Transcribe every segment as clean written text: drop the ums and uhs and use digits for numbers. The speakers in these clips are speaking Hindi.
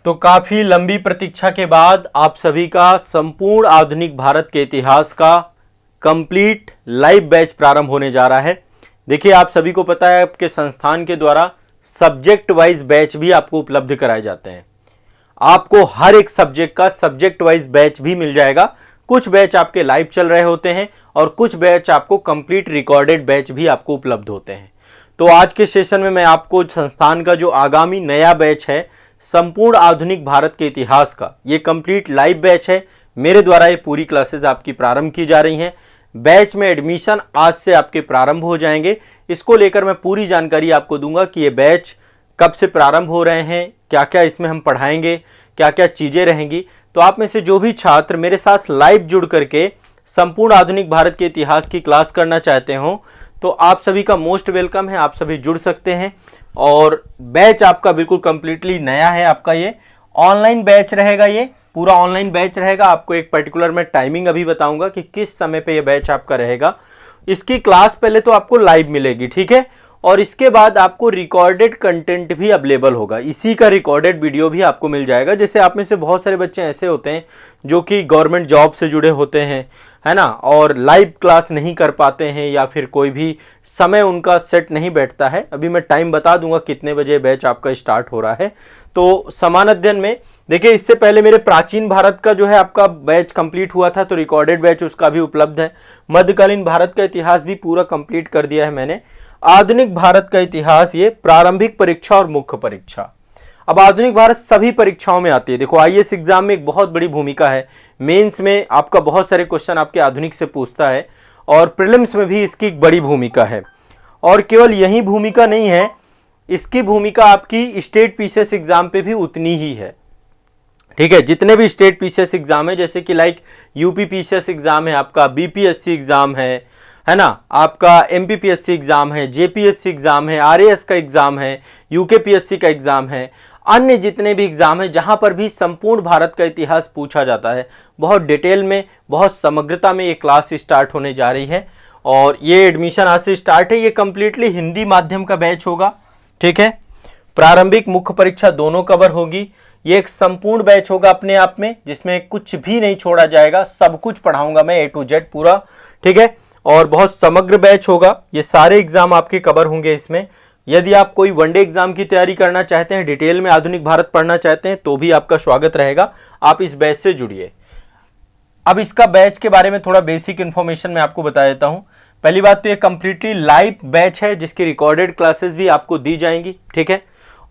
तो काफी लंबी प्रतीक्षा के बाद आप सभी का संपूर्ण आधुनिक भारत के इतिहास का कंप्लीट लाइव बैच प्रारंभ होने जा रहा है। देखिए, आप सभी को पता है आपके संस्थान के द्वारा सब्जेक्ट वाइज बैच भी आपको उपलब्ध कराए जाते हैं। आपको हर एक सब्जेक्ट का सब्जेक्ट वाइज बैच भी मिल जाएगा। कुछ बैच आपके लाइव चल रहे होते हैं और कुछ बैच आपको कंप्लीट रिकॉर्डेड बैच भी आपको उपलब्ध होते हैं। तो आज के सेशन में मैं आपको संस्थान का जो आगामी नया बैच है संपूर्ण आधुनिक भारत के इतिहास का, ये कंप्लीट लाइव बैच है। मेरे द्वारा ये पूरी क्लासेस आपकी प्रारंभ की जा रही हैं। बैच में एडमिशन आज से आपके प्रारंभ हो जाएंगे। इसको लेकर मैं पूरी जानकारी आपको दूंगा कि ये बैच कब से प्रारंभ हो रहे हैं, क्या क्या इसमें हम पढ़ाएंगे, क्या क्या चीजें रहेंगी। तो आप में से जो भी छात्र मेरे साथ लाइव जुड़ करके संपूर्ण आधुनिक भारत के इतिहास की क्लास करना चाहते हो तो आप सभी का मोस्ट वेलकम है। आप सभी जुड़ सकते हैं और बैच आपका बिल्कुल कंप्लीटली नया है। आपका ये ऑनलाइन बैच रहेगा, ये पूरा ऑनलाइन बैच रहेगा। आपको एक पर्टिकुलर मैं टाइमिंग अभी बताऊंगा कि किस समय पे ये बैच आपका रहेगा। इसकी क्लास पहले तो आपको लाइव मिलेगी, ठीक है, और इसके बाद आपको रिकॉर्डेड कंटेंट भी अवेलेबल होगा। इसी का रिकॉर्डेड वीडियो भी आपको मिल जाएगा। जैसे आप में से बहुत सारे बच्चे ऐसे होते हैं जो कि गवर्नमेंट जॉब से जुड़े होते हैं, है ना, और लाइव क्लास नहीं कर पाते हैं या फिर कोई भी समय उनका सेट नहीं बैठता है। अभी मैं टाइम बता दूंगा कितने बजे बैच आपका स्टार्ट हो रहा है। तो समान अध्ययन में देखिए, इससे पहले मेरे प्राचीन भारत का जो है आपका बैच कंप्लीट हुआ था, तो रिकॉर्डेड बैच उसका भी उपलब्ध है। मध्यकालीन भारत का इतिहास भी पूरा कंप्लीट कर दिया है मैंने। आधुनिक भारत का इतिहास, ये प्रारंभिक परीक्षा और मुख्य परीक्षा। अब आधुनिक भारत सभी परीक्षाओं में आती है। देखो, आईएएस एग्जाम में एक बहुत बड़ी भूमिका है। मेंस में आपका बहुत सारे क्वेश्चन आपके आधुनिक से पूछता है और प्रीलिम्स में भी इसकी एक बड़ी भूमिका है। और केवल यही भूमिका नहीं है, इसकी भूमिका आपकी स्टेट पीसीएस एग्जाम पे भी उतनी ही है, ठीक है। जितने भी स्टेट पीसीएस एग्जाम है, जैसे कि लाइक यूपी पीसीएस एग्जाम है, आपका बीपीएससी एग्जाम है ना, आपका एमपीपीएससी एग्जाम है, जेपीएससी एग्जाम है, आरएएस का एग्जाम है, यूकेपीएससी का एग्जाम है, अन्य जितने भी एग्जाम है जहां पर भी संपूर्ण भारत का इतिहास पूछा जाता है, बहुत डिटेल में, बहुत समग्रता में ये क्लास स्टार्ट होने जा रही है। और ये एडमिशन आज से स्टार्ट है। ये कंप्लीटली हिंदी माध्यम का बैच होगा, ठीक है। प्रारंभिक मुख्य परीक्षा दोनों कवर होगी। ये एक संपूर्ण बैच होगा अपने आप में, जिसमें कुछ भी नहीं छोड़ा जाएगा, सब कुछ पढ़ाऊंगा मैं A to Z पूरा, ठीक है। और बहुत समग्र बैच होगा। ये सारे एग्जाम आपके कवर होंगे इसमें। यदि आप कोई वनडे एग्जाम की तैयारी करना चाहते हैं, डिटेल में आधुनिक भारत पढ़ना चाहते हैं, तो भी आपका स्वागत रहेगा। आप इस बैच से जुड़िए। अब इसका बैच के बारे में थोड़ा बेसिक इन्फॉर्मेशन मैं आपको बता देता हूं। पहली बात तो ये कंप्लीटली लाइव बैच है, जिसकी रिकॉर्डेड क्लासेस भी आपको दी जाएंगी, ठीक है।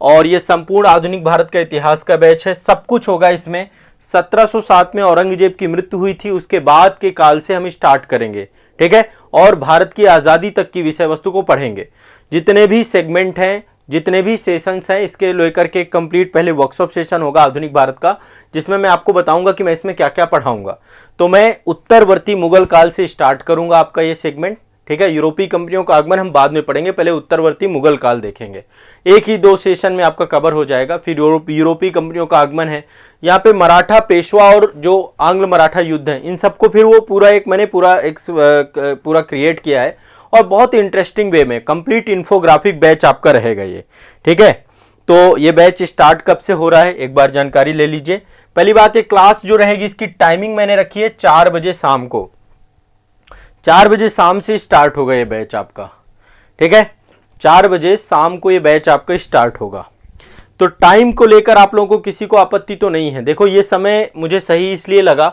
और ये संपूर्ण आधुनिक भारत का इतिहास का बैच है। सब कुछ होगा इसमें। 1707 में औरंगजेब की मृत्यु हुई थी, उसके बाद के काल से हम स्टार्ट करेंगे, ठीक है। और भारत की आजादी तक की विषय वस्तु को पढ़ेंगे। जितने भी सेगमेंट हैं, जितने भी सेशंस हैं, इसके लेकर के कंप्लीट पहले वर्कशॉप सेशन होगा आधुनिक भारत का, जिसमें मैं आपको बताऊंगा कि मैं इसमें क्या क्या पढ़ाऊंगा। तो मैं उत्तरवर्ती मुगल काल से स्टार्ट करूंगा आपका ये सेगमेंट, ठीक है। यूरोपीय कंपनियों का आगमन हम बाद में पढ़ेंगे, पहले उत्तरवर्ती मुगल काल देखेंगे। एक ही 2 सेशन में आपका कवर हो जाएगा। फिर यूरोपीय कंपनियों का आगमन है, यहाँ पे मराठा पेशवा और जो आंग्ल मराठा युद्ध है, इन सबको फिर वो पूरा एक मैंने पूरा क्रिएट किया है और बहुत इंटरेस्टिंग वे में कंप्लीट इन्फोग्राफिक बैच आपका रहेगा ये, ठीक है। तो ये बैच स्टार्ट कब से हो रहा है एक बार जानकारी ले लीजिए। पहली बात, ये क्लास जो रहेगी इसकी टाइमिंग मैंने रखी है 4 बजे शाम को। 4 बजे शाम से स्टार्ट होगा ये बैच आपका, ठीक है। 4 बजे शाम को ये बैच आपका स्टार्ट होगा। तो टाइम को लेकर आप लोगों को किसी को आपत्ति तो नहीं है। देखो, ये समय मुझे सही इसलिए लगा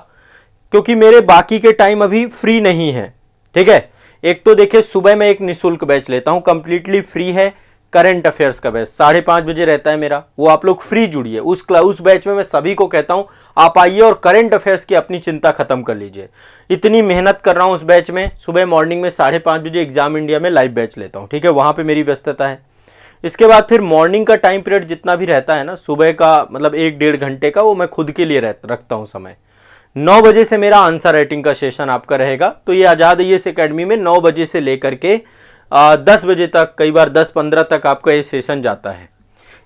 क्योंकि मेरे बाकी के टाइम अभी फ्री नहीं है, ठीक है। एक तो देखिए, सुबह में एक निःशुल्क बैच लेता हूं, कंप्लीटली फ्री है, करंट अफेयर्स का बैच 5:30 बजे रहता है मेरा, वो आप लोग फ्री जुड़िए। उस बैच में मैं सभी को कहता हूं आप आइए और करंट अफेयर्स की अपनी चिंता खत्म कर लीजिए। इतनी मेहनत कर रहा हूं उस बैच में। सुबह मॉर्निंग में 5:30 बजे एग्जाम इंडिया में लाइव बैच लेता हूं, ठीक है, वहां पे मेरी व्यस्तता है। इसके बाद फिर मॉर्निंग का टाइम पीरियड जितना भी रहता है ना, सुबह का मतलब 1-1.5 घंटे का, वो मैं खुद के लिए रखता हूं समय। 9 बजे से मेरा आंसर राइटिंग का सेशन आपका रहेगा। तो ये आजाद आईएएस एकेडमी में 9 बजे से लेकर के 10 बजे तक, कई बार 10-15 तक आपका ये सेशन जाता है।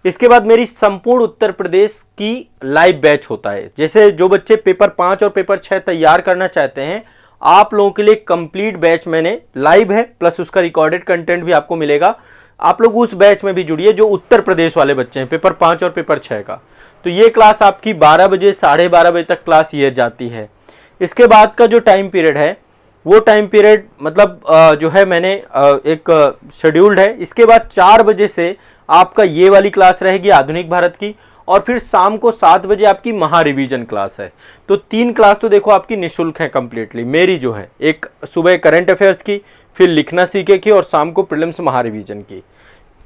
इसके बाद मेरी संपूर्ण उत्तर प्रदेश की लाइव बैच होता है। जैसे जो बच्चे पेपर 5 और पेपर 6 तैयार करना चाहते हैं, आप लोगों के लिए कंप्लीट बैच मैंने लाइव है, प्लस उसका रिकॉर्डेड कंटेंट भी आपको मिलेगा। आप लोग उस बैच में भी जुड़िए जो उत्तर प्रदेश वाले बच्चे हैं, पेपर 5 और पेपर 6 का। तो ये क्लास आपकी 12 बजे 12:30 बजे तक क्लास ये जाती है। इसके बाद का जो टाइम पीरियड है वो टाइम पीरियड मतलब जो है मैंने एक शेड्यूल्ड है। इसके बाद 4 बजे से आपका ये वाली क्लास रहेगी आधुनिक भारत की, और फिर शाम को 7 बजे आपकी महा रिवीजन क्लास है। तो 3 क्लास तो देखो आपकी निःशुल्क है कंप्लीटली। मेरी जो है एक सुबह करंट अफेयर्स की, फिर लिखना सीखे की, और शाम को प्रीलिम्स महा रिवीजन की।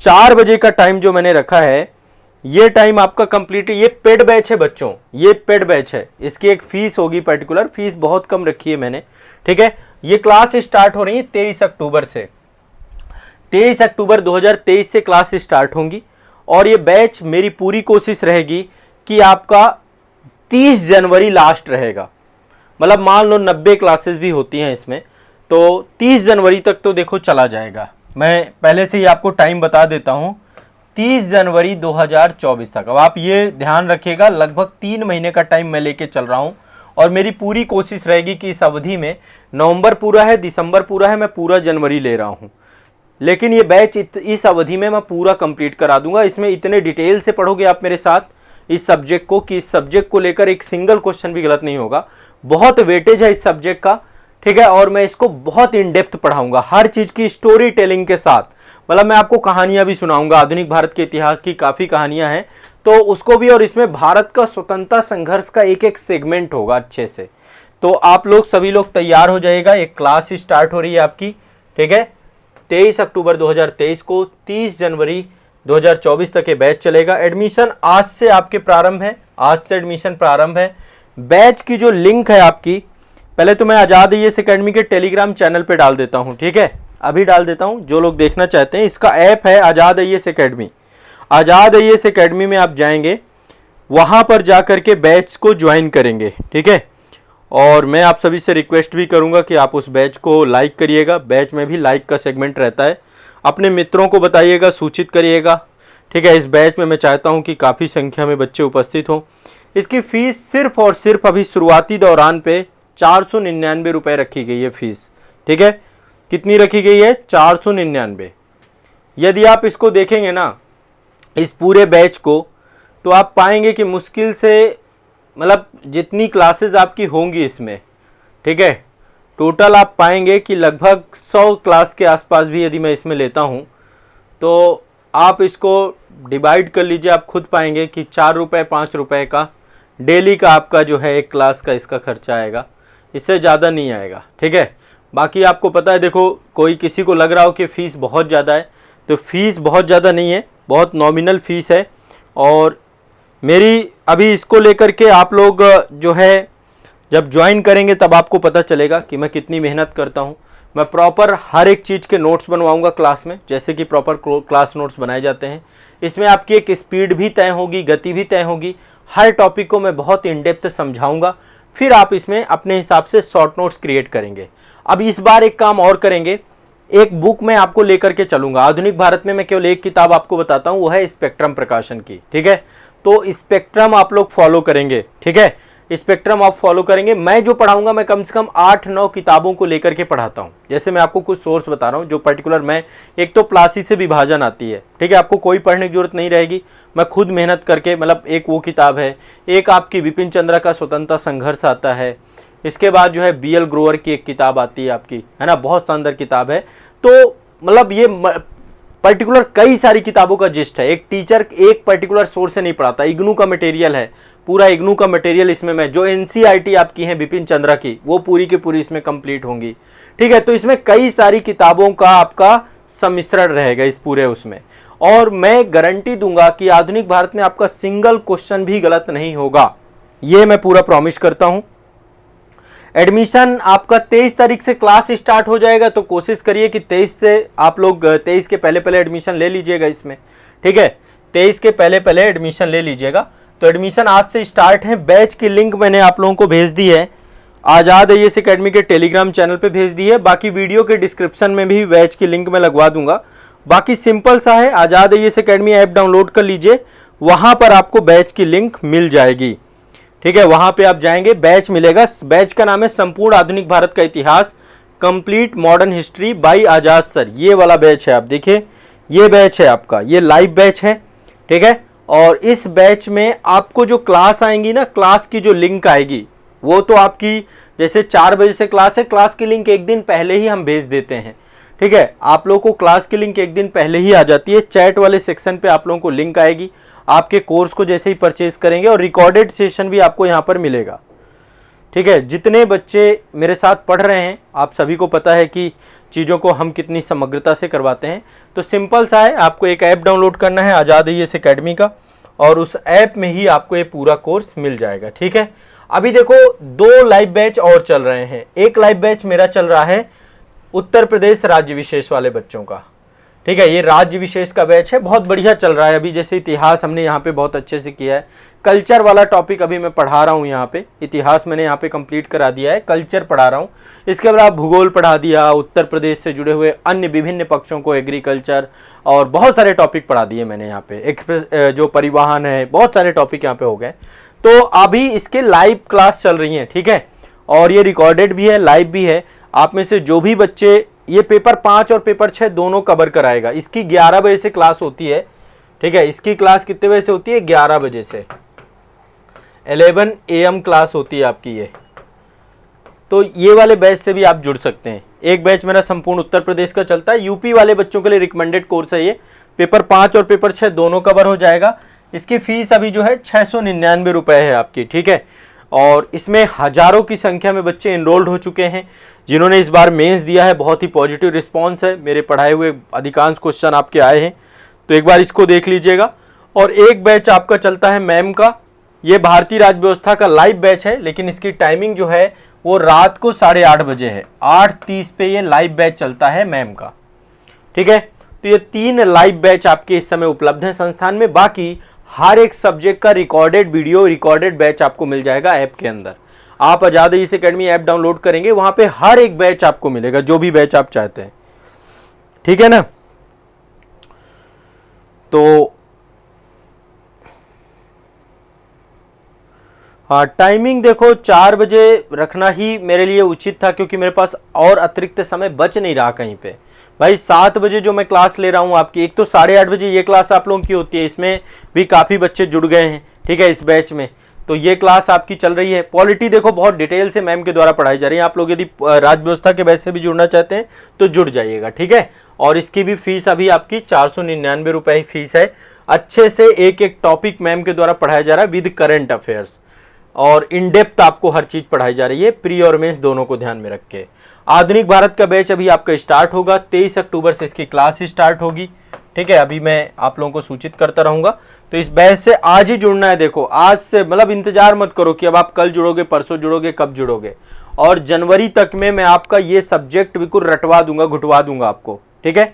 4 बजे का टाइम जो मैंने रखा है ये टाइम आपका कंप्लीट है। ये पेड बैच है बच्चों, ये पेड बैच है। इसकी एक फीस होगी, पर्टिकुलर फीस बहुत कम रखी है मैंने, ठीक है। ये क्लास स्टार्ट हो रही है 23 अक्टूबर से। 23 अक्टूबर 2023 से क्लास स्टार्ट होंगी, और ये बैच मेरी पूरी कोशिश रहेगी कि आपका 30 जनवरी लास्ट रहेगा। मतलब मान लो 90 क्लासेस भी होती हैं इसमें, तो 30 जनवरी तक तो देखो चला जाएगा। मैं पहले से ही आपको टाइम बता देता हूं, 30 जनवरी 2024 तक। अब आप ये ध्यान रखिएगा, लगभग 3 महीने का टाइम मैं लेके चल रहा हूं, और मेरी पूरी कोशिश रहेगी कि इस अवधि में, नवंबर पूरा है, दिसंबर पूरा है, मैं पूरा जनवरी ले रहा हूं, लेकिन ये बैच इस अवधि में मैं पूरा कंप्लीट करा दूंगा। इसमें इतने डिटेल से पढ़ोगे आप मेरे साथ इस सब्जेक्ट को कि इस सब्जेक्ट को लेकर एक सिंगल क्वेश्चन भी गलत नहीं होगा। बहुत वेटेज है इस सब्जेक्ट का, ठीक है। और मैं इसको बहुत इन डेप्थ पढ़ाऊंगा, हर चीज की स्टोरी टेलिंग के साथ। मतलब मैं आपको कहानियां भी सुनाऊंगा, आधुनिक भारत के इतिहास की काफी कहानियां हैं तो उसको भी, और इसमें भारत का स्वतंत्रता संघर्ष का एक एक सेगमेंट होगा अच्छे से। तो आप लोग सभी लोग तैयार हो जाइएगा। एक क्लास स्टार्ट हो रही है आपकी, ठीक है, 23 अक्टूबर 2023 को 30 जनवरी 2024 तक ये बैच चलेगा। एडमिशन आज से आपके प्रारंभ है, आज से एडमिशन प्रारंभ है। बैच की जो लिंक है आपकी, पहले तो मैं आजाद आईएएस एकेडमी के टेलीग्राम चैनल पे डाल देता हूं, ठीक है, अभी डाल देता हूं। जो लोग देखना चाहते हैं, इसका ऐप है आजाद आईएएस एकेडमी। आजाद आईएएस एकेडमी में आप जाएंगे, वहां पर जाकर के बैच को ज्वाइन करेंगे, ठीक है। और मैं आप सभी से रिक्वेस्ट भी करूंगा कि आप उस बैच को लाइक करिएगा। बैच में भी लाइक का सेगमेंट रहता है, अपने मित्रों को बताइएगा, सूचित करिएगा, ठीक है। इस बैच में मैं चाहता हूं कि काफ़ी संख्या में बच्चे उपस्थित हों। इसकी फीस सिर्फ और सिर्फ अभी शुरुआती दौरान पे 499 रुपये रखी गई है फीस, ठीक है। कितनी रखी गई है? 499। यदि आप इसको देखेंगे ना, इस पूरे बैच को, तो आप पाएंगे कि मुश्किल से मतलब जितनी क्लासेस आपकी होंगी इसमें, ठीक है, टोटल आप पाएंगे कि लगभग 100 क्लास के आसपास भी यदि मैं इसमें लेता हूं, तो आप इसको डिवाइड कर लीजिए, आप खुद पाएंगे कि 4 रुपये 5 रुपये का डेली का आपका जो है एक क्लास का इसका खर्चा आएगा, इससे ज़्यादा नहीं आएगा, ठीक है। बाकी आपको पता है, देखो कोई किसी को लग रहा हो कि फ़ीस बहुत ज़्यादा है, तो फ़ीस बहुत ज़्यादा नहीं है, बहुत नॉमिनल फ़ीस है। और मेरी अभी इसको लेकर के आप लोग जो है जब ज्वाइन करेंगे तब आपको पता चलेगा कि मैं कितनी मेहनत करता हूँ। मैं प्रॉपर हर एक चीज़ के नोट्स बनवाऊंगा क्लास में, जैसे कि प्रॉपर क्लास नोट्स बनाए जाते हैं। इसमें आपकी एक स्पीड भी तय होगी, गति भी तय होगी। हर टॉपिक को मैं बहुत इन डेप्थ समझाऊंगा, फिर आप इसमें अपने हिसाब से शॉर्ट नोट्स क्रिएट करेंगे। अब इस बार एक काम और करेंगे, एक बुक मैं आपको लेकर के चलूंगा। आधुनिक भारत में मैं केवल एक किताब आपको बताता हूँ, वो है स्पेक्ट्रम प्रकाशन की, ठीक है। तो स्पेक्ट्रम आप लोग फॉलो करेंगे, ठीक है, स्पेक्ट्रम आप फॉलो करेंगे। मैं जो पढ़ाऊंगा, मैं कम से कम 8-9 किताबों को लेकर के पढ़ाता हूं। जैसे मैं आपको कुछ सोर्स बता रहा हूं जो पर्टिकुलर, मैं एक तो प्लासी से विभाजन आती है, ठीक है, आपको कोई पढ़ने की जरूरत नहीं रहेगी। मैं खुद मेहनत करके, मतलब एक वो किताब है, एक आपकी विपिन चंद्रा का स्वतंत्रता संघर्ष आता है, इसके बाद जो है BL ग्रोवर की एक किताब आती है आपकी, है ना, बहुत शानदार किताब है। तो मतलब ये पर्टिकुलर कई सारी किताबों का जिस्ट है। एक टीचर एक पर्टिकुलर सोर्स से नहीं पढ़ाता, इग्नू का मटेरियल है, पूरा इग्नू का मटेरियल इसमें मैं, जो NCERT आपकी है विपिन चंद्रा की, वो पूरी की पूरी इसमें कंप्लीट होंगी, ठीक है। तो इसमें कई सारी किताबों का आपका सम्मिश्रण रहेगा इस पूरे उसमें, और मैं गारंटी दूंगा कि आधुनिक भारत में आपका सिंगल क्वेश्चन भी गलत नहीं होगा, ये मैं पूरा प्रॉमिस करता हूं। एडमिशन आपका 23 तारीख से क्लास स्टार्ट हो जाएगा, तो कोशिश करिए कि 23 से आप लोग 23 के पहले पहले एडमिशन ले लीजिएगा इसमें, ठीक है, 23 के पहले पहले एडमिशन ले लीजिएगा। तो एडमिशन आज से स्टार्ट है। बैच की लिंक मैंने आप लोगों को भेज दी है, आजाद आईएएस एकेडमी के टेलीग्राम चैनल पे भेज दी है। बाकी वीडियो के डिस्क्रिप्शन में भी बैच की लिंक मैं लगवा दूंगा। बाकी सिंपल सा है, आजाद आईएएस एकेडमी ऐप डाउनलोड कर लीजिए, वहां पर आपको बैच की लिंक मिल जाएगी, ठीक है। वहां पे आप जाएंगे, बैच मिलेगा। बैच का नाम है संपूर्ण आधुनिक भारत का इतिहास, complete modern history by Azad sir. ये वाला बैच है, आप देखिए ये बैच है आपका, ये लाइव बैच है, ठीक है। और इस बैच में आपको जो क्लास आएंगी ना, क्लास की जो लिंक आएगी वो तो आपकी जैसे 4 बजे से क्लास है, क्लास की लिंक एक दिन पहले ही हम भेज देते हैं, ठीक है। आप लोगों को क्लास की लिंक एक दिन पहले ही आ जाती है, चैट वाले सेक्शन पे आप लोगों को लिंक आएगी, आपके कोर्स को जैसे ही परचेज करेंगे, और रिकॉर्डेड सेशन भी आपको यहाँ पर मिलेगा, ठीक है। जितने बच्चे मेरे साथ पढ़ रहे हैं, आप सभी को पता है कि चीज़ों को हम कितनी समग्रता से करवाते हैं। तो सिंपल सा है, आपको एक ऐप डाउनलोड करना है आज़ाद IAS अकेडमी का, और उस ऐप में ही आपको ये पूरा कोर्स मिल जाएगा, ठीक है। अभी देखो 2 लाइव बैच और चल रहे हैं। एक लाइव बैच मेरा चल रहा है उत्तर प्रदेश राज्य विशेष वाले बच्चों का, ठीक है। ये राज्य विशेष का बैच है, बहुत बढ़िया चल रहा है। अभी जैसे इतिहास हमने यहाँ पे बहुत अच्छे से किया है, कल्चर वाला टॉपिक अभी मैं पढ़ा रहा हूँ यहाँ पे, इतिहास मैंने यहाँ पे कंप्लीट करा दिया है, कल्चर पढ़ा रहा हूँ। इसके बाद भूगोल पढ़ा दिया, उत्तर प्रदेश से जुड़े हुए अन्य विभिन्न पक्षों को, एग्रीकल्चर और बहुत सारे टॉपिक पढ़ा दिए मैंने यहाँ पे, एक्सप्रेस जो परिवहन है, बहुत सारे टॉपिक यहाँ पे हो गए। तो अभी इसके लाइव क्लास चल रही हैं, ठीक है। और ये रिकॉर्डेड भी है, लाइव भी है। आप में से जो भी बच्चे, ये पेपर 5 और पेपर 6 दोनों कवर कराएगा। इसकी 11 बजे से क्लास होती है, ठीक है। इसकी क्लास कितने बजे से होती है? 11 बजे से 11 AM क्लास होती है आपकी ये। तो ये वाले बैच से भी आप जुड़ सकते हैं। एक बैच मेरा संपूर्ण उत्तर प्रदेश का चलता है, यूपी वाले बच्चों के लिए रिकमेंडेड कोर्स है ये। पेपर 5 और पेपर 6 दोनों कवर हो जाएगा। इसकी फीस अभी जो है 699 रुपये है आपकी, ठीक है। और इसमें हजारों की संख्या में बच्चे इनरोल्ड हो चुके हैं जिन्होंने इस बार मेंस दिया है। बहुत ही पॉजिटिव रिस्पांस है, मेरे पढ़ाए हुए अधिकांश क्वेश्चन आपके आए हैं, तो एक बार इसको देख लीजिएगा। और एक बैच आपका चलता है मैम का, ये भारतीय राज्य व्यवस्था का लाइव बैच है, लेकिन इसकी टाइमिंग जो है वो रात को 8:30 बजे है, 8:30 पे ये लाइव बैच चलता है मैम का, ठीक है। तो ये 3 लाइव बैच आपके इस समय उपलब्ध हैं संस्थान में। बाकी हर एक सब्जेक्ट का रिकॉर्डेड वीडियो, रिकॉर्डेड बैच आपको मिल जाएगा ऐप के अंदर। आप आज़ाद IAS अकेडमी ऐप डाउनलोड करेंगे, वहां पे हर एक बैच आपको मिलेगा, जो भी बैच आप चाहते हैं, ठीक है ना। तो हाँ, टाइमिंग देखो 4 बजे रखना ही मेरे लिए उचित था, क्योंकि मेरे पास और अतिरिक्त समय बच नहीं रहा कहीं पे। भाई 7 बजे जो मैं क्लास ले रहा हूँ आपकी, एक तो 8:30 बजे ये क्लास आप लोगों की होती है, इसमें भी काफ़ी बच्चे जुड़ गए हैं, ठीक है, इस बैच में। तो ये क्लास आपकी चल रही है। पॉलिटी देखो बहुत डिटेल से मैम के द्वारा पढ़ाई जा रही है। आप लोग यदि राज्य व्यवस्था के बैच से भी जुड़ना चाहते हैं तो जुड़ जाइएगा, ठीक है। और इसकी भी फीस अभी आपकी 499 रुपये ही फीस है। अच्छे से एक एक टॉपिक मैम के द्वारा पढ़ाया जा रहा है विद करंट अफेयर्स, और इन डेप्थ आपको हर चीज पढ़ाई जा रही है, प्री और मेंस दोनों को ध्यान में रख के। आधुनिक भारत का बैच अभी आपका स्टार्ट होगा, 23 अक्टूबर से इसकी क्लास स्टार्ट होगी, ठीक है। अभी मैं आप लोगों को सूचित करता रहूंगा। तो इस बैच से आज ही जुड़ना है। देखो आज से, मतलब इंतजार मत करो कि अब आप कल जुड़ोगे, परसों जुड़ोगे, कब जुड़ोगे। और जनवरी तक में मैं आपका ये सब्जेक्ट बिल्कुल रटवा दूंगा, घुटवा दूंगा आपको, ठीक है।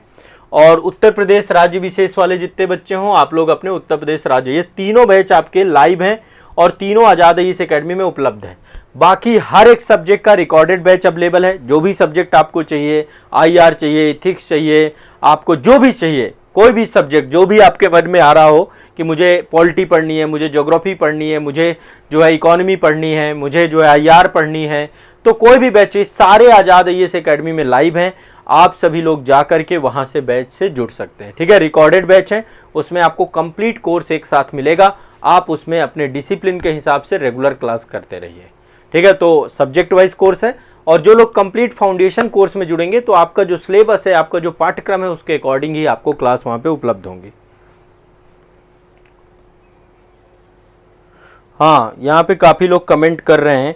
और उत्तर प्रदेश राज्य विशेष वाले जितने बच्चे हों, आप लोग अपने उत्तर प्रदेश राज्य, ये तीनों बैच आपके लाइव हैं और तीनों आज़ाद IAS अकेडमी में उपलब्ध है। बाकी हर एक सब्जेक्ट का रिकॉर्डेड बैच अवेलेबल है। जो भी सब्जेक्ट आपको चाहिए, IR चाहिए, इथिक्स चाहिए, आपको जो भी चाहिए, कोई भी सब्जेक्ट जो भी आपके मन में आ रहा हो कि मुझे पॉलिटी पढ़नी है, मुझे ज्योग्राफी पढ़नी है, मुझे जो है इकोनॉमी पढ़नी है, मुझे जो है IR पढ़नी है, तो कोई भी बैच, सारे आज़ाद IAS अकेडमी में लाइव हैं। आप सभी लोग जा करके वहां से बैच से जुड़ सकते हैं, ठीक है। रिकॉर्डेड बैच है, उसमें आपको कंप्लीट कोर्स एक साथ मिलेगा। आप उसमें अपने डिसिप्लिन के हिसाब से रेगुलर क्लास करते रहिए, ठीक है। तो सब्जेक्ट वाइज कोर्स है, और जो लोग कंप्लीट फाउंडेशन कोर्स में जुड़ेंगे तो आपका जो सिलेबस है, आपका जो पाठ्यक्रम है, उसके अकॉर्डिंग ही आपको क्लास वहां पे उपलब्ध होंगी। हाँ, यहाँ पे काफी लोग कमेंट कर रहे हैं।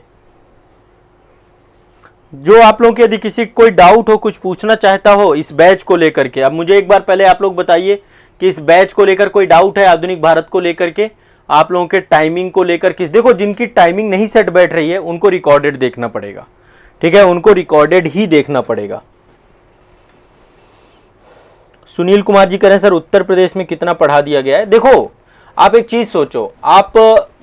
जो आप लोगों के यदि किसी कोई डाउट हो, कुछ पूछना चाहता हो इस बैच को लेकर के, अब मुझे एक बार पहले आप लोग बताइए कि इस बैच को लेकर कोई डाउट है, आधुनिक भारत को लेकर के, आप लोगों के टाइमिंग को लेकर के। देखो जिनकी टाइमिंग नहीं सेट बैठ रही है उनको रिकॉर्डेड देखना पड़ेगा, ठीक है, उनको रिकॉर्डेड ही देखना पड़ेगा। सुनील कुमार जी कह रहे हैं सर उत्तर प्रदेश में कितना पढ़ा दिया गया है। देखो आप एक चीज सोचो, आप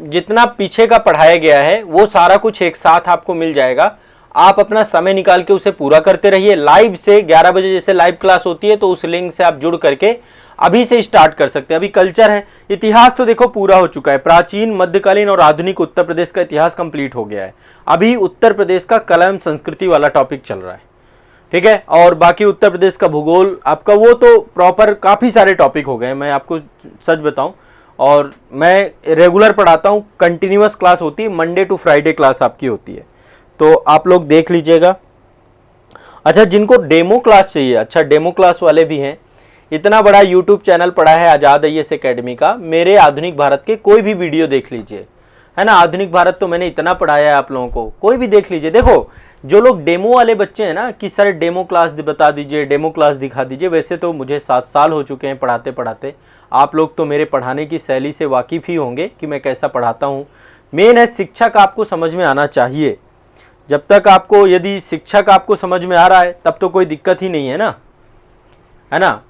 जितना पीछे का पढ़ाया गया है वो सारा कुछ एक साथ आपको मिल जाएगा। आप अपना समय निकाल के उसे पूरा करते रहिए। लाइव से 11 बजे जैसे लाइव क्लास होती है, तो उस लिंक से आप जुड़ करके अभी से स्टार्ट कर सकते हैं। अभी कल्चर है, इतिहास तो देखो पूरा हो चुका है, प्राचीन, मध्यकालीन और आधुनिक उत्तर प्रदेश का इतिहास कंप्लीट हो गया है। अभी उत्तर प्रदेश का कला एवं संस्कृति वाला टॉपिक चल रहा है। ठीक है। और बाकी उत्तर प्रदेश का भूगोल आपका वो तो प्रॉपर काफ़ी सारे टॉपिक हो गए, मैं आपको सच बताऊं। और मैं रेगुलर पढ़ाता हूं, कंटिन्यूअस क्लास होती है, मंडे टू फ्राइडे क्लास आपकी होती है, तो आप लोग देख लीजिएगा। अच्छा, जिनको डेमो क्लास चाहिए, अच्छा डेमो क्लास वाले भी हैं। इतना बड़ा यूट्यूब चैनल पड़ा है आज़ाद IAS एकेडमी का, मेरे आधुनिक भारत के कोई भी वीडियो देख लीजिए, है ना। आधुनिक भारत तो मैंने इतना पढ़ाया है आप लोगों को, कोई भी देख लीजिए। देखो जो लोग डेमो वाले बच्चे हैं ना कि सर डेमो क्लास बता दीजिए, डेमो क्लास दिखा दीजिए, वैसे तो मुझे 7 साल हो चुके हैं पढ़ाते पढ़ाते। आप लोग तो मेरे पढ़ाने की शैली से वाकिफ़ ही होंगे कि मैं कैसा पढ़ाता हूँ। मेन है शिक्षक आपको समझ में आना चाहिए। जब तक आपको, यदि शिक्षक आपको समझ में आ रहा है तब तो कोई दिक्कत ही नहीं है ना, है ना।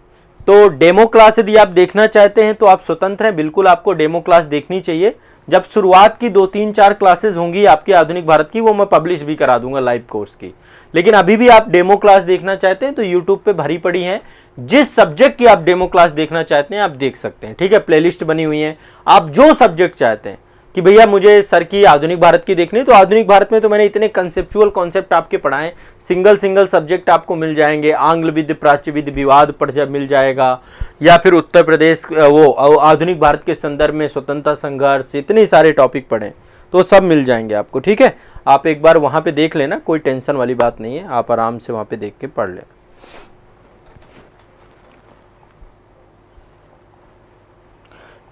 तो डेमो क्लास यदि आप देखना चाहते हैं तो आप स्वतंत्र हैं, बिल्कुल आपको डेमो क्लास देखनी चाहिए। जब शुरुआत की 2-3-4 क्लासेस होंगी आपके आधुनिक भारत की, वो मैं पब्लिश भी करा दूंगा लाइव कोर्स की। लेकिन अभी भी आप डेमो क्लास देखना चाहते हैं तो यूट्यूब पे भरी पड़ी हैं, जिस सब्जेक्ट की आप डेमो क्लास देखना चाहते हैं आप देख सकते हैं, ठीक है। प्लेलिस्ट बनी हुई है, आप जो सब्जेक्ट चाहते हैं कि भैया मुझे सर की आधुनिक भारत की देखनी है, तो आधुनिक भारत में तो मैंने इतने कंसेप्चुअल कॉन्सेप्ट आपके पढ़ाए, सिंगल सिंगल सब्जेक्ट आपको मिल जाएंगे। आंग्ल विद, प्राच्य विद, विवाद पढ़ मिल जाएगा, या फिर उत्तर प्रदेश वो आधुनिक भारत के संदर्भ में स्वतंत्रता संघर्ष, इतने सारे टॉपिक पढ़े तो सब मिल जाएंगे आपको, ठीक है। आप एक बार वहाँ पे देख लेना, कोई टेंशन वाली बात नहीं है, आप आराम से वहाँ पे देख के पढ़ लेना।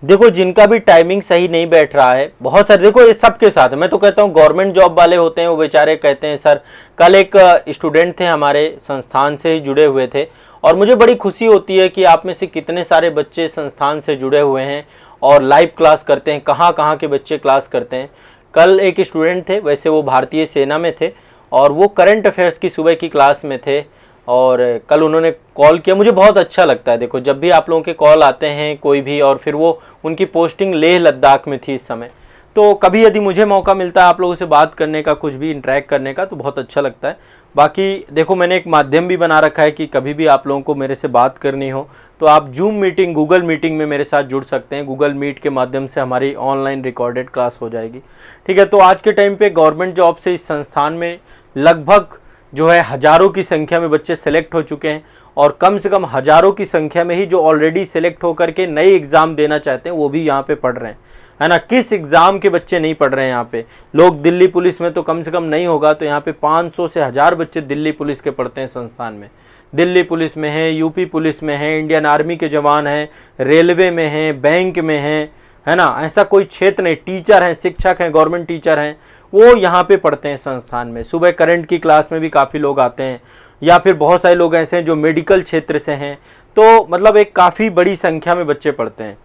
देखो जिनका भी टाइमिंग सही नहीं बैठ रहा है, बहुत सारे, देखो ये सबके साथ है। मैं तो कहता हूँ गवर्नमेंट जॉब वाले होते हैं वो बेचारे कहते हैं सर, कल एक स्टूडेंट थे हमारे संस्थान से ही जुड़े हुए थे, और मुझे बड़ी खुशी होती है कि आप में से कितने सारे बच्चे संस्थान से जुड़े हुए हैं और लाइव क्लास करते हैं। कहाँ कहाँ के बच्चे क्लास करते हैं। कल एक स्टूडेंट थे, वैसे वो भारतीय सेना में थे, और वो करंट अफेयर्स की सुबह की क्लास में थे, और कल उन्होंने कॉल किया। मुझे बहुत अच्छा लगता है, देखो जब भी आप लोगों के कॉल आते हैं कोई भी, और फिर वो उनकी पोस्टिंग लेह लद्दाख में थी इस समय, तो कभी यदि मुझे मौका मिलता है आप लोगों से बात करने का, कुछ भी इंटरेक्ट करने का, तो बहुत अच्छा लगता है। बाकी देखो मैंने एक माध्यम भी बना रखा है कि कभी भी आप लोगों को मेरे से बात करनी हो तो आप जूम मीटिंग, गूगल मीटिंग में मेरे साथ जुड़ सकते हैं। गूगल मीट के माध्यम से हमारी ऑनलाइन रिकॉर्डेड क्लास हो जाएगी, ठीक है। तो आज के टाइम पे गवर्नमेंट जॉब से इस संस्थान में लगभग जो है हजारों की संख्या में बच्चे सेलेक्ट हो चुके हैं, और कम से कम हजारों की संख्या में ही जो ऑलरेडी सेलेक्ट होकर के नए एग्जाम देना चाहते हैं वो भी यहाँ पे पढ़ रहे हैं, है ना। किस एग्जाम के बच्चे नहीं पढ़ रहे हैं यहाँ पे। लोग दिल्ली पुलिस में तो कम से कम नहीं होगा तो यहाँ पे 500 से 1000 बच्चे दिल्ली पुलिस के पढ़ते हैं संस्थान में। दिल्ली पुलिस में है, यूपी पुलिस में है, इंडियन आर्मी के जवान हैं, रेलवे में हैं, बैंक में हैं, है ना। ऐसा कोई क्षेत्र नहीं, टीचर हैं, शिक्षक हैं, गवर्नमेंट टीचर हैं, वो यहाँ पे पढ़ते हैं संस्थान में। सुबह करंट की क्लास में भी काफ़ी लोग आते हैं, या फिर बहुत सारे लोग ऐसे हैं जो मेडिकल क्षेत्र से हैं। तो मतलब एक काफ़ी बड़ी संख्या में बच्चे पढ़ते हैं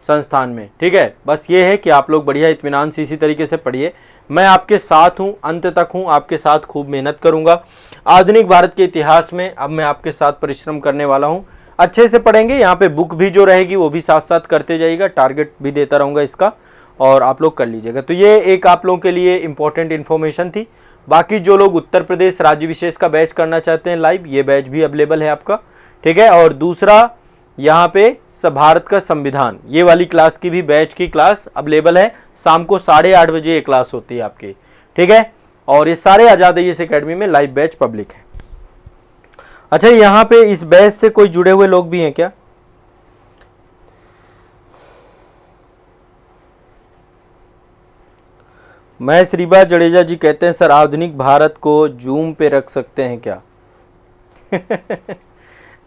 संस्थान में, ठीक है। बस ये है कि आप लोग बढ़िया इत्मीनान से इसी तरीके से पढ़िए। मैं आपके साथ हूँ, अंत तक हूँ, आपके साथ खूब मेहनत करूँगा। आधुनिक भारत के इतिहास में अब मैं आपके साथ परिश्रम करने वाला हूँ। अच्छे से पढ़ेंगे, यहाँ पे बुक भी जो रहेगी वो भी साथ साथ करते जाइएगा, टारगेट भी देता रहूँगा इसका, और आप लोग कर लीजिएगा। तो ये एक आप लोगों के लिए इंपॉर्टेंट इन्फॉर्मेशन थी। बाकी जो लोग उत्तर प्रदेश राज्य विशेष का बैच करना चाहते हैं लाइव, ये बैच भी अवेलेबल है आपका, ठीक है। और दूसरा यहाँ पे भारत का संविधान, ये वाली क्लास की भी बैच की क्लास अवेलेबल है। शाम को 8:30 बजे ये क्लास होती है आपकी, ठीक है। और ये सारे आज़ाद IAS एकेडमी में लाइव बैच पब्लिक है। अच्छा, यहाँ पे इस बैच से कोई जुड़े हुए लोग भी हैं क्या? मैं श्रीबा जडेजा जी कहते हैं सर आधुनिक भारत को जूम पे रख सकते हैं क्या?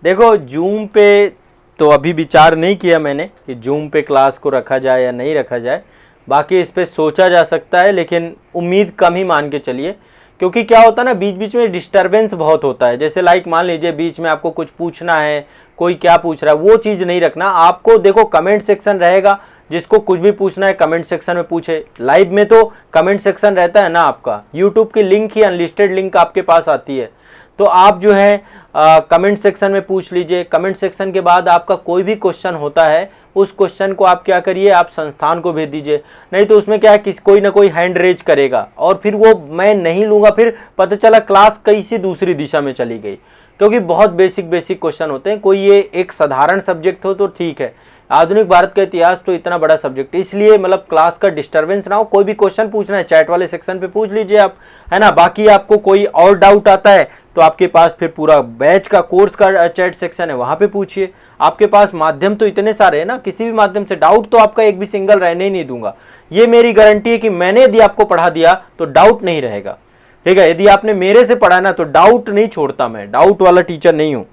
देखो जूम पे तो अभी विचार नहीं किया मैंने कि जूम पे क्लास को रखा जाए या नहीं रखा जाए। बाकी इस पे सोचा जा सकता है, लेकिन उम्मीद कम ही मान के चलिए, क्योंकि क्या होता है ना, बीच बीच में डिस्टरबेंस बहुत होता है। जैसे लाइक मान लीजिए बीच में आपको कुछ पूछना है, कोई क्या पूछ रहा है, वो चीज़ नहीं रखना आपको। देखो कमेंट सेक्शन रहेगा, जिसको कुछ भी पूछना है कमेंट सेक्शन में पूछे। लाइव में तो कमेंट सेक्शन रहता है ना आपका, यूट्यूब की लिंक ही अनलिस्टेड लिंक आपके पास आती है, तो आप जो है कमेंट सेक्शन में पूछ लीजिए। कमेंट सेक्शन के बाद आपका कोई भी क्वेश्चन होता है, उस क्वेश्चन को आप क्या करिए, आप संस्थान को भेज दीजिए। नहीं तो उसमें क्या है, कोई ना कोई हैंड रेज करेगा और फिर वो मैं नहीं लूँगा, फिर पता चला क्लास कहीं से दूसरी दिशा में चली गई, क्योंकि बहुत बेसिक क्वेश्चन होते हैं। कोई ये एक साधारण सब्जेक्ट हो तो ठीक है, आधुनिक भारत का इतिहास तो इतना बड़ा सब्जेक्ट, इसलिए मतलब क्लास का डिस्टरबेंस ना हो। कोई भी क्वेश्चन पूछना है चैट वाले सेक्शन पे पूछ लीजिए आप, है ना। बाकी आपको कोई और डाउट आता है तो आपके पास फिर पूरा बैच का कोर्स का चैट सेक्शन है, वहां पे पूछिए। आपके पास माध्यम तो इतने सारे हैं ना, किसी भी माध्यम से डाउट तो आपका एक भी सिंगल रहने ही नहीं दूंगा। ये मेरी गारंटी है कि मैंने यदि आपको पढ़ा दिया तो डाउट नहीं रहेगा, ठीक है। यदि आपने मेरे से पढ़ा ना तो डाउट नहीं छोड़ता, मैं डाउट वाला टीचर नहीं हूं,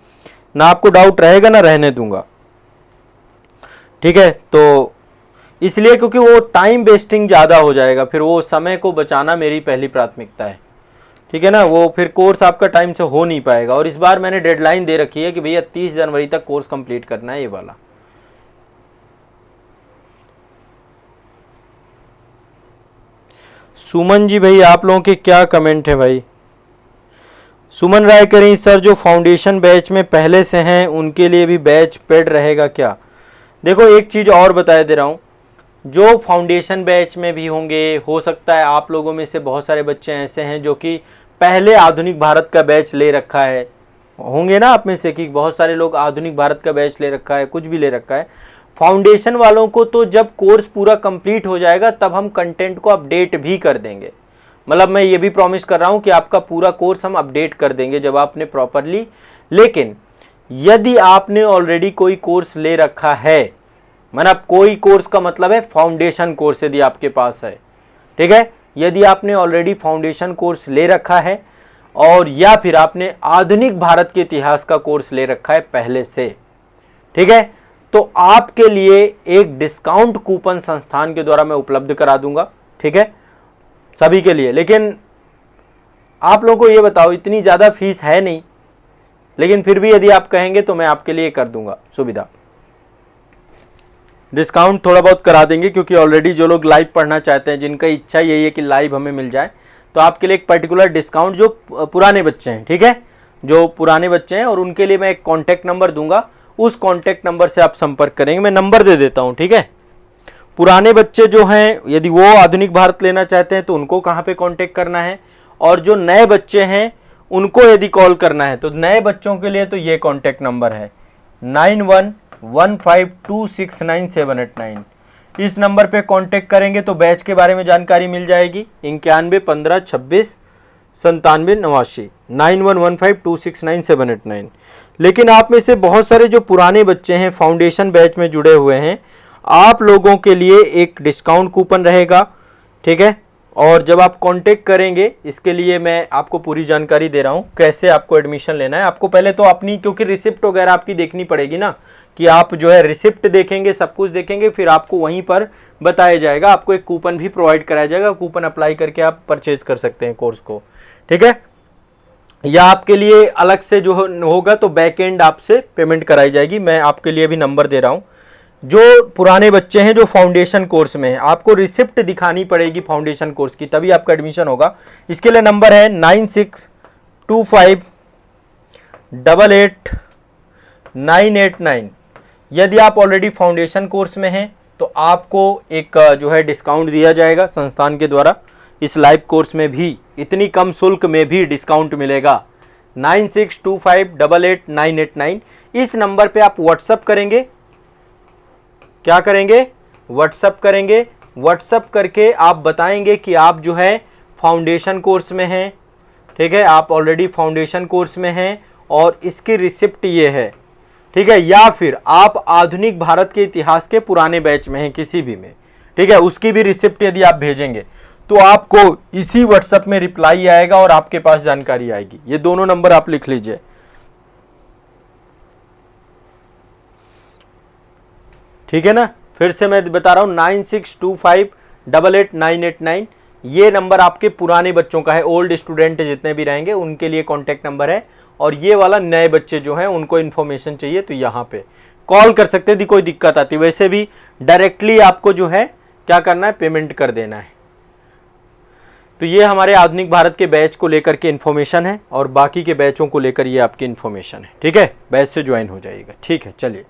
ना आपको डाउट रहेगा ना रहने दूंगा, ठीक है। तो इसलिए क्योंकि वो टाइम वेस्टिंग ज़्यादा हो जाएगा, फिर वो समय को बचाना मेरी पहली प्राथमिकता है, ठीक है ना। वो फिर कोर्स आपका टाइम से हो नहीं पाएगा। और इस बार मैंने डेडलाइन दे रखी है कि भैया 30 जनवरी तक कोर्स कंप्लीट करना है, ये वाला। सुमन जी भाई आप लोगों के क्या कमेंट है भाई? सुमन राय करें सर, जो फाउंडेशन बैच में पहले से हैं उनके लिए भी बैच पेड रहेगा क्या? देखो एक चीज़ और बता दे रहा हूँ, जो फाउंडेशन बैच में भी होंगे, हो सकता है आप लोगों में से बहुत सारे बच्चे ऐसे हैं जो कि पहले आधुनिक भारत का बैच ले रखा है, होंगे ना आप में से कि बहुत सारे लोग आधुनिक भारत का बैच ले रखा है, कुछ भी ले रखा है। फाउंडेशन वालों को तो जब कोर्स पूरा कंप्लीट हो जाएगा तब हम कंटेंट को अपडेट भी कर देंगे। मतलब मैं ये भी प्रॉमिस कर रहा हूँ कि आपका पूरा कोर्स हम अपडेट कर देंगे जब आपने प्रॉपरली। लेकिन यदि आपने ऑलरेडी कोई कोर्स ले रखा है, मतलब कोई कोर्स का मतलब है फाउंडेशन कोर्स यदि आपके पास है, ठीक है, यदि आपने ऑलरेडी फाउंडेशन कोर्स ले रखा है और या फिर आपने आधुनिक भारत के इतिहास का कोर्स ले रखा है पहले से, ठीक है, तो आपके लिए एक डिस्काउंट कूपन संस्थान के द्वारा मैं उपलब्ध करा दूंगा, ठीक है, सभी के लिए। लेकिन आप लोगों को ये बताओ, इतनी ज़्यादा फीस है नहीं, लेकिन फिर भी यदि आप कहेंगे तो मैं आपके लिए कर दूंगा सुविधा, डिस्काउंट थोड़ा बहुत करा देंगे। क्योंकि ऑलरेडी जो लोग लाइव पढ़ना चाहते हैं, जिनका इच्छा यही है कि लाइव हमें मिल जाए, तो आपके लिए एक पर्टिकुलर डिस्काउंट, जो पुराने बच्चे हैं, ठीक है, जो पुराने बच्चे हैं, और उनके लिए मैं एक कॉन्टैक्ट नंबर दूंगा, उस कॉन्टैक्ट नंबर से आप संपर्क करेंगे। मैं नंबर दे देता हूँ, ठीक है। पुराने बच्चे जो हैं यदि वो आधुनिक भारत लेना चाहते हैं तो उनको कहाँ पे कांटेक्ट करना है, और जो नए बच्चे हैं उनको यदि कॉल करना है तो नए बच्चों के लिए तो ये कांटेक्ट नंबर है 9115269789। इस नंबर पे कांटेक्ट करेंगे तो बैच के बारे में जानकारी मिल जाएगी। 9115269789 9115269789। लेकिन आप में से बहुत सारे जो पुराने बच्चे हैं फाउंडेशन बैच में जुड़े हुए हैं, आप लोगों के लिए एक डिस्काउंट कूपन रहेगा, ठीक है। और जब आप कांटेक्ट करेंगे, इसके लिए मैं आपको पूरी जानकारी दे रहा हूं कैसे आपको एडमिशन लेना है। आपको पहले तो अपनी, क्योंकि रिसिप्ट वगैरह आपकी देखनी पड़ेगी ना, कि आप जो है रिसिप्ट देखेंगे, सब कुछ देखेंगे, फिर आपको वहीं पर बताया जाएगा। आपको एक कूपन भी प्रोवाइड कराया जाएगा, कूपन अप्लाई करके आप परचेज कर सकते हैं कोर्स को, ठीक है। या आपके लिए अलग से जो होगा तो बैक एंड आपसे पेमेंट कराई जाएगी। मैं आपके लिए भी नंबर दे रहा हूँ। जो पुराने बच्चे हैं जो फाउंडेशन कोर्स में है, आपको रिसिप्ट दिखानी पड़ेगी फाउंडेशन कोर्स की, तभी आपका एडमिशन होगा। इसके लिए नंबर है 9625888989। यदि आप ऑलरेडी फाउंडेशन कोर्स में हैं तो आपको एक जो है डिस्काउंट दिया जाएगा संस्थान के द्वारा। इस लाइव कोर्स में भी इतनी कम शुल्क में भी डिस्काउंट मिलेगा। 9625888989 इस नंबर पे आप व्हाट्सअप करेंगे। क्या करेंगे? व्हाट्सअप करेंगे। व्हाट्सअप करके आप बताएंगे कि आप जो है फाउंडेशन कोर्स में हैं, ठीक है, आप ऑलरेडी फाउंडेशन कोर्स में हैं और इसकी रिसिप्ट ये है, ठीक है। या फिर आप आधुनिक भारत के इतिहास के पुराने बैच में हैं किसी भी में, ठीक है, उसकी भी रिसिप्ट यदि आप भेजेंगे तो आपको इसी व्हाट्सएप में रिप्लाई आएगा और आपके पास जानकारी आएगी। ये दोनों नंबर आप लिख लीजिए, ठीक है ना। फिर से मैं बता रहा हूं 9625888989। ये नंबर आपके पुराने बच्चों का है, ओल्ड स्टूडेंट जितने भी रहेंगे उनके लिए कॉन्टैक्ट नंबर है। और ये वाला नए बच्चे जो हैं उनको इन्फॉर्मेशन चाहिए तो यहाँ पे कॉल कर सकते हैं। यदि कोई दिक्कत आती है, वैसे भी डायरेक्टली आपको जो है क्या करना है, पेमेंट कर देना है। तो ये हमारे आधुनिक भारत के बैच को लेकर के इन्फॉर्मेशन है और बाकी के बैचों को लेकर ये आपकी इन्फॉर्मेशन है, ठीक है। बैच से ज्वाइन हो जाइएगा, ठीक है। चलिए।